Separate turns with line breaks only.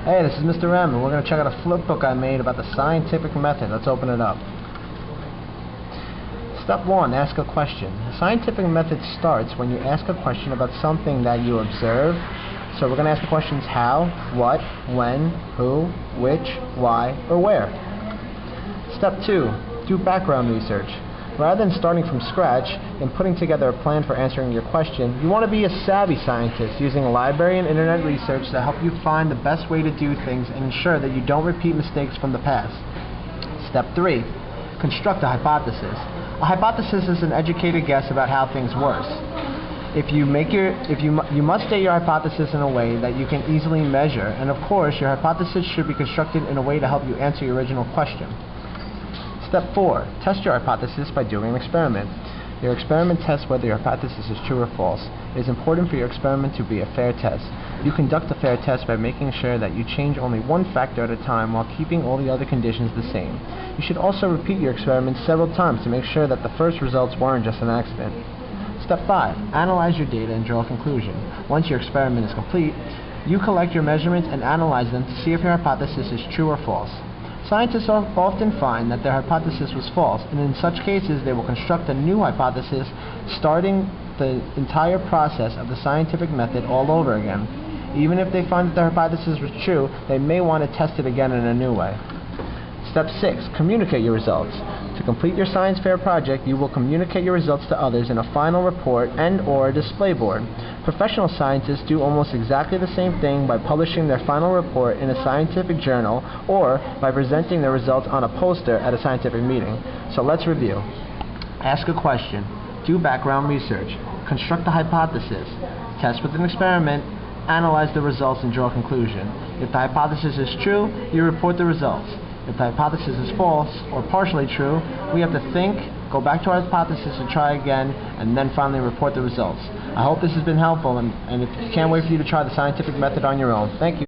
Hey, this is Mr. M, and we're going to check out a flipbook I made about the scientific method. Let's open it up. Step 1. Ask a question. The scientific method starts when you ask a question about something that you observe. So we're going to ask the questions how, what, when, who, which, why, or where. Step 2. Do background research. Rather than starting from scratch and putting together a plan for answering your question, you want to be a savvy scientist using library and internet research to help you find the best way to do things and ensure that you don't repeat mistakes from the past. Step 3. Construct a hypothesis. A hypothesis is an educated guess about how things work. You must state your hypothesis in a way that you can easily measure, and of course your hypothesis should be constructed in a way to help you answer your original question. Step 4. Test your hypothesis by doing an experiment. Your experiment tests whether your hypothesis is true or false. It is important for your experiment to be a fair test. You conduct a fair test by making sure that you change only one factor at a time while keeping all the other conditions the same. You should also repeat your experiment several times to make sure that the first results weren't just an accident. Step 5. Analyze your data and draw a conclusion. Once your experiment is complete, you collect your measurements and analyze them to see if your hypothesis is true or false. Scientists often find that their hypothesis was false, and in such cases they will construct a new hypothesis, starting the entire process of the scientific method all over again. Even if they find that their hypothesis was true, they may want to test it again in a new way. Step 6. Communicate your results. To complete your science fair project, you will communicate your results to others in a final report and/or display board. Professional scientists do almost exactly the same thing by publishing their final report in a scientific journal or by presenting their results on a poster at a scientific meeting. So let's review. Ask a question. Do background research. Construct a hypothesis. Test with an experiment. Analyze the results and draw a conclusion. If the hypothesis is true, you report the results. If the hypothesis is false or partially true, we have to think, go back to our hypothesis and try again, and then finally report the results. I hope this has been helpful, and can't wait for you to try the scientific method on your own. Thank you.